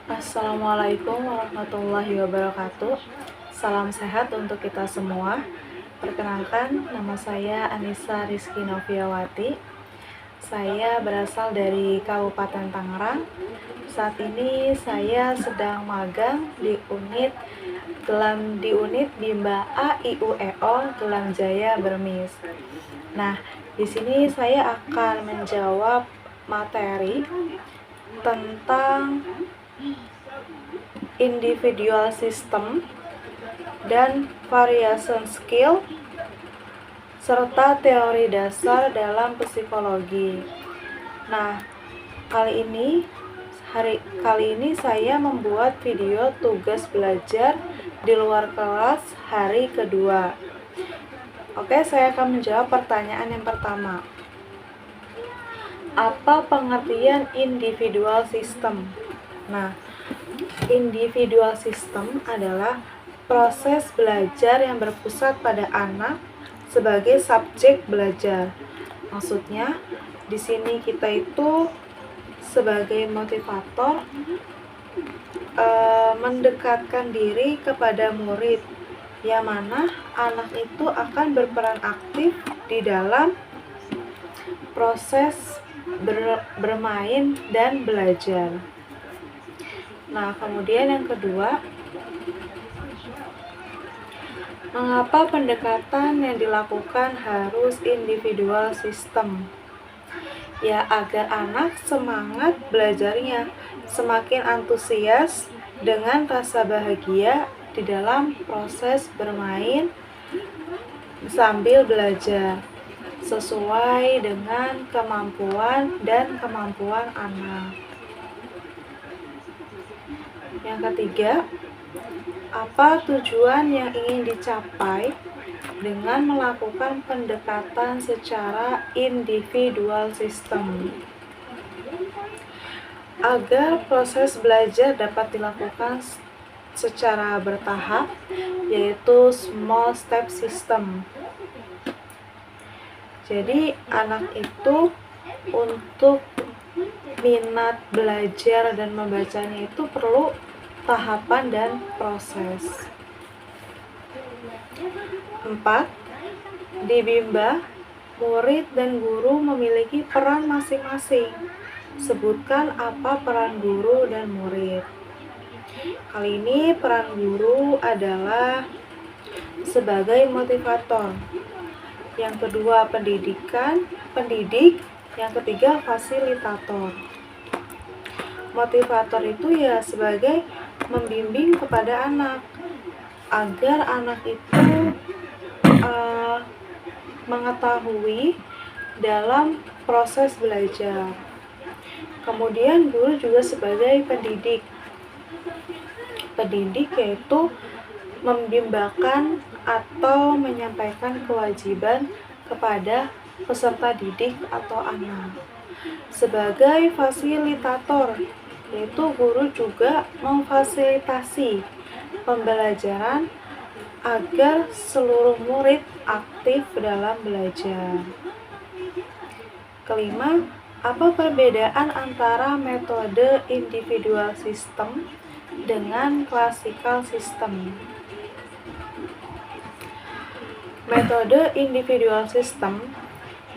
Assalamualaikum warahmatullahi wabarakatuh. Salam sehat untuk kita semua. Perkenalkan, nama saya Anissa Rizky Noviawati. Saya berasal dari Kabupaten Tangerang. Saat ini saya sedang magang di unit Bimba A IUEO Gelang Jaya Bermis. Nah, di sini saya akan menjawab materi tentang individual system dan variation skill serta teori dasar dalam psikologi. Nah, kali ini saya membuat video tugas belajar di luar kelas hari kedua. Oke, saya akan menjawab pertanyaan yang pertama. Apa pengertian individual system? Nah, individual system adalah proses belajar yang berpusat pada anak sebagai subjek belajar. Maksudnya, di sini kita itu sebagai motivator mendekatkan diri kepada murid, yang mana anak itu akan berperan aktif di dalam proses bermain dan belajar. Nah, kemudian yang kedua, mengapa pendekatan yang dilakukan harus individual system? Ya, agar anak semangat belajarnya, semakin antusias dengan rasa bahagia di dalam proses bermain sambil belajar, sesuai dengan kemampuan anak. Yang ketiga, apa tujuan yang ingin dicapai dengan melakukan pendekatan secara individual system? Agar proses belajar dapat dilakukan secara bertahap, yaitu small step system. Jadi anak itu untuk minat belajar dan membacanya itu perlu tahapan dan proses. 4. Di Bimba, murid dan guru memiliki peran masing-masing. Sebutkan apa peran guru dan murid. Kali ini peran guru adalah sebagai motivator. Yang kedua pendidik, yang ketiga fasilitator. Motivator itu ya sebagai membimbing kepada anak agar anak itu mengetahui dalam proses belajar. Kemudian guru juga sebagai pendidik. Pendidik yaitu membimbakan atau menyampaikan kewajiban kepada peserta didik atau anak. Sebagai fasilitator, yaitu guru juga memfasilitasi pembelajaran agar seluruh murid aktif dalam belajar. Kelima, apa perbedaan antara metode individual system dengan classical system? Metode individual system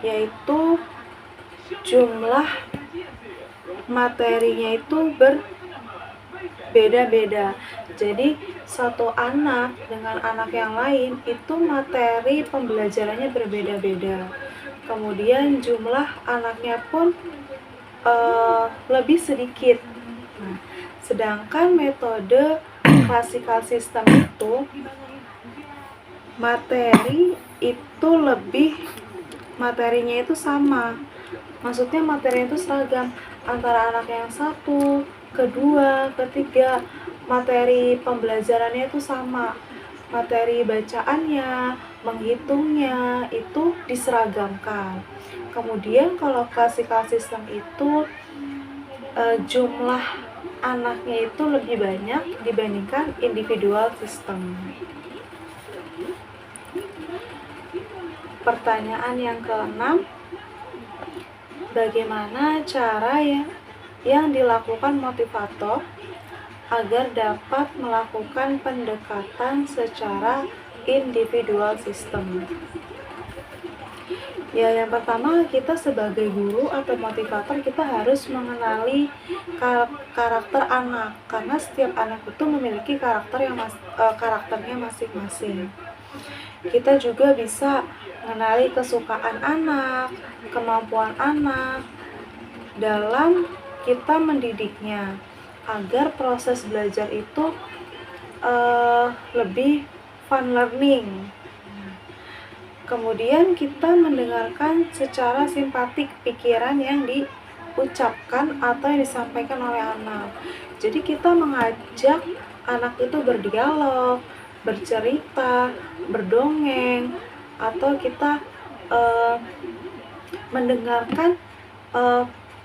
yaitu jumlah materinya itu berbeda-beda. Jadi satu anak dengan anak yang lain itu materi pembelajarannya berbeda-beda. Kemudian jumlah anaknya pun lebih sedikit. Nah, sedangkan metode classical system itu materinya itu sama. Maksudnya materinya itu seragam antara anak yang satu, kedua, ketiga, materi pembelajarannya itu sama. Materi bacaannya, menghitungnya itu diseragamkan. Kemudian kalau classical system itu jumlah anaknya itu lebih banyak dibandingkan individual system. Pertanyaan yang keenam, bagaimana cara yang dilakukan motivator agar dapat melakukan pendekatan secara individual system. Ya, yang pertama, kita sebagai guru atau motivator, kita harus mengenali karakter anak, karena setiap anak itu memiliki karakternya masing-masing. Kita juga bisa mengenali kesukaan anak, kemampuan anak dalam kita mendidiknya, agar proses belajar itu lebih fun learning. Kemudian kita mendengarkan secara simpatik pikiran yang diucapkan atau yang disampaikan oleh anak. Jadi kita mengajak anak itu berdialog, bercerita, berdongeng, atau kita mendengarkan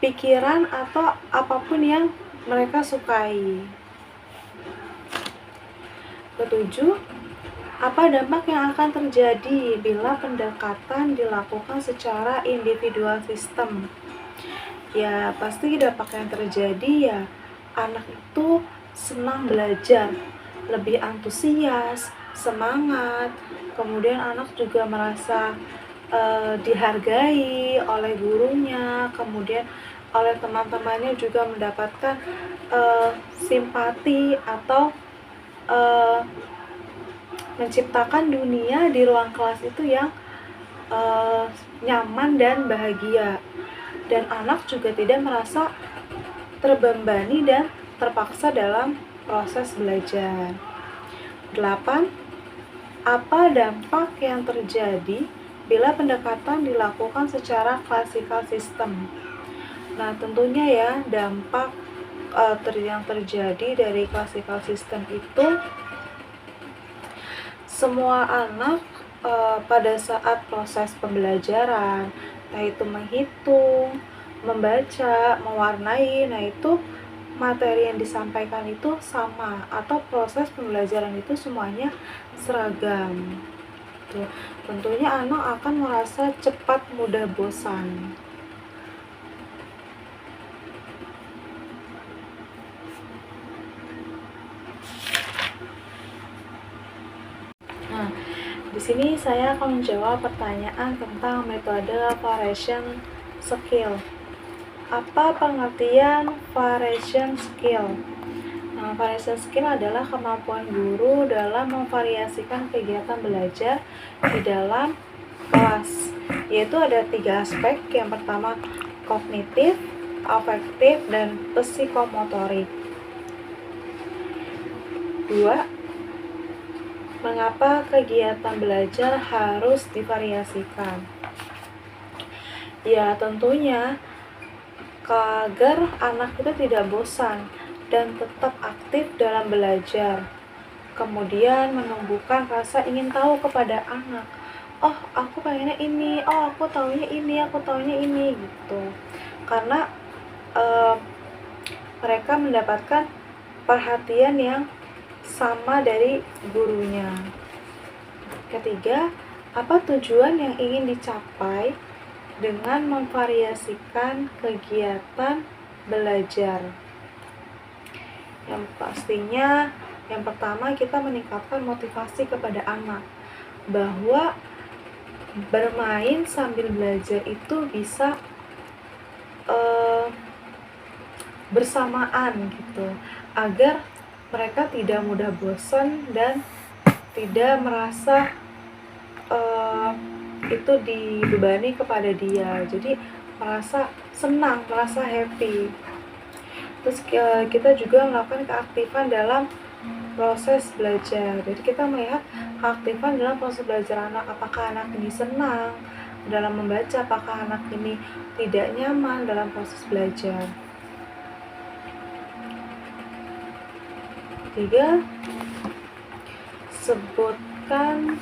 pikiran atau apapun yang mereka sukai. Ketujuh, apa dampak yang akan terjadi bila pendekatan dilakukan secara individual system? Ya, pasti dampak yang terjadi ya anak itu senang belajar, lebih antusias, semangat, kemudian anak juga merasa dihargai oleh gurunya, kemudian oleh teman-temannya juga mendapatkan simpati atau menciptakan dunia di ruang kelas itu yang nyaman dan bahagia, dan anak juga tidak merasa terbebani dan terpaksa dalam proses belajar. 8. Apa dampak yang terjadi bila pendekatan dilakukan secara classical system? Nah, tentunya ya, dampak yang terjadi dari classical system itu semua anak pada saat proses pembelajaran, entah itu menghitung, membaca, mewarnai, nah itu materi yang disampaikan itu sama, atau proses pembelajaran itu semuanya seragam. Tuh, tentunya anak akan merasa cepat mudah bosan. Di sini saya akan menjawab pertanyaan tentang metode variation skill. Apa pengertian variation skill? Nah, variation skill adalah kemampuan guru dalam memvariasikan kegiatan belajar di dalam kelas. Yaitu ada 3 aspek. Yang pertama kognitif, afektif, dan psikomotorik. 2. Mengapa kegiatan belajar harus divariasikan? Ya, tentunya agar anak itu tidak bosan dan tetap aktif dalam belajar. Kemudian menumbuhkan rasa ingin tahu kepada anak. Oh, aku pengennya ini. Oh, aku taunya ini. Aku taunya ini gitu. Karena mereka mendapatkan perhatian yang sama dari gurunya. Ketiga, apa tujuan yang ingin dicapai dengan memvariasikan kegiatan belajar? Yang pastinya, yang pertama kita meningkatkan motivasi kepada anak bahwa bermain sambil belajar itu bisa bersamaan gitu, agar mereka tidak mudah bosan dan tidak merasa itu dibebani kepada dia. Jadi merasa senang, merasa happy. Terus kita juga melakukan keaktifan dalam proses belajar. Jadi kita melihat keaktifan dalam proses belajar anak. Apakah anak ini senang dalam membaca, apakah anak ini tidak nyaman dalam proses belajar. 3. Sebutkan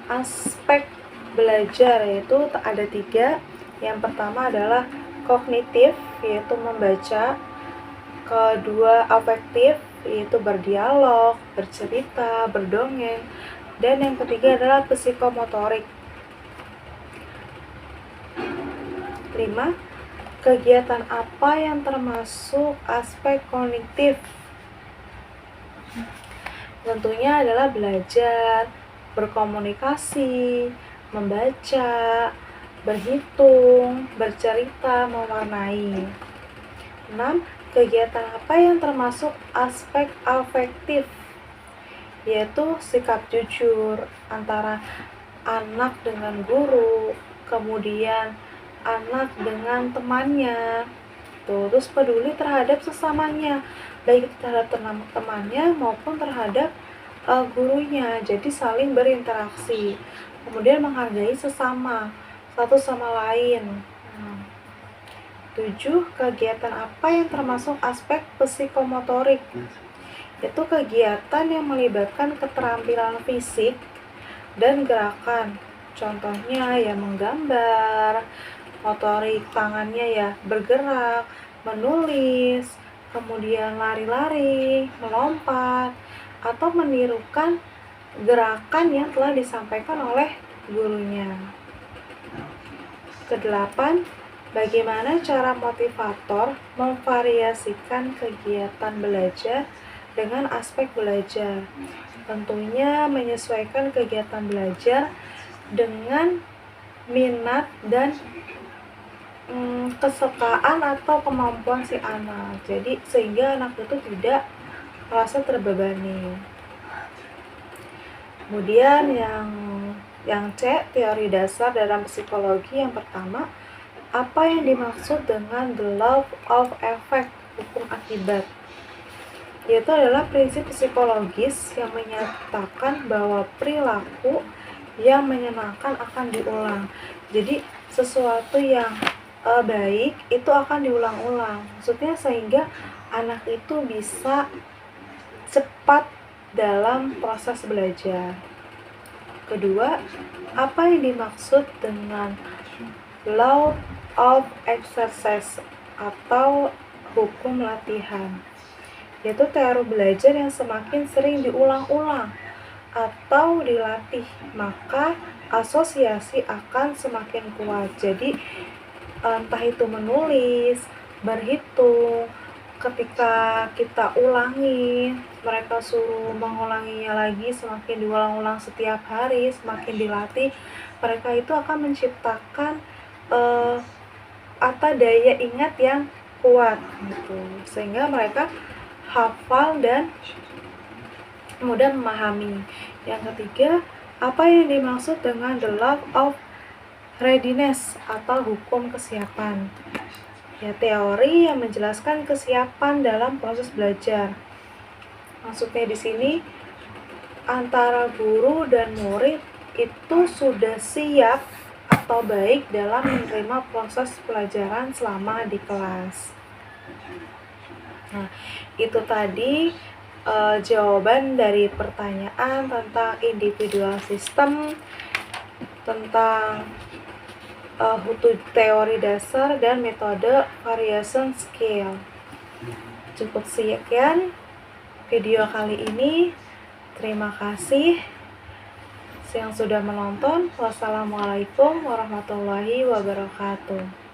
aspek belajar, yaitu ada 3. Yang pertama adalah kognitif, yaitu membaca. Kedua, afektif, yaitu berdialog, bercerita, berdongeng. Dan yang ketiga adalah psikomotorik. 5. Kegiatan apa yang termasuk aspek kognitif? Tentunya adalah belajar, berkomunikasi, membaca, berhitung, bercerita, mewarnai. 6. Kegiatan apa yang termasuk aspek afektif? Yaitu sikap jujur antara anak dengan guru, kemudian anak dengan temannya, terus peduli terhadap sesamanya, baik terhadap temannya maupun terhadap gurunya, jadi saling berinteraksi, kemudian menghargai sesama, satu sama lain. 7. Kegiatan apa yang termasuk aspek psikomotorik? Itu kegiatan yang melibatkan keterampilan fisik dan gerakan. Contohnya ya menggambar, motorik tangannya ya bergerak, menulis, kemudian lari-lari, melompat, atau menirukan gerakan yang telah disampaikan oleh gurunya. Kedelapan, bagaimana cara motivator memvariasikan kegiatan belajar dengan aspek belajar? Tentunya menyesuaikan kegiatan belajar dengan minat dan kesukaan atau kemampuan si anak. Jadi sehingga anak itu tidak merasa terbebani. Kemudian yang C, teori dasar dalam psikologi yang pertama, apa yang dimaksud dengan the law of effect, hukum akibat? Yaitu adalah prinsip psikologis yang menyatakan bahwa perilaku yang menyenangkan akan diulang. Jadi sesuatu yang baik itu akan diulang-ulang. Maksudnya sehingga anak itu bisa cepat dalam proses belajar. Kedua, apa yang dimaksud dengan law of exercise atau hukum latihan? Yaitu teori belajar yang semakin sering diulang-ulang atau dilatih, maka asosiasi akan semakin kuat. Jadi entah itu menulis, berhitung, ketika kita ulangi, mereka suruh mengulanginya lagi, semakin diulang-ulang setiap hari, semakin dilatih, mereka itu akan menciptakan daya ingat yang kuat gitu, sehingga mereka hafal dan mudah memahami. Yang ketiga, apa yang dimaksud dengan the law of readiness atau hukum kesiapan? Ya, teori yang menjelaskan kesiapan dalam proses belajar. Maksudnya di sini antara guru dan murid itu sudah siap atau baik dalam menerima proses pelajaran selama di kelas. Nah, itu tadi jawaban dari pertanyaan tentang individual system, tentang teori dasar dan metode variation scale. Cukup sekian video kali ini. Terima kasih yang sudah menonton. Wassalamualaikum warahmatullahi wabarakatuh.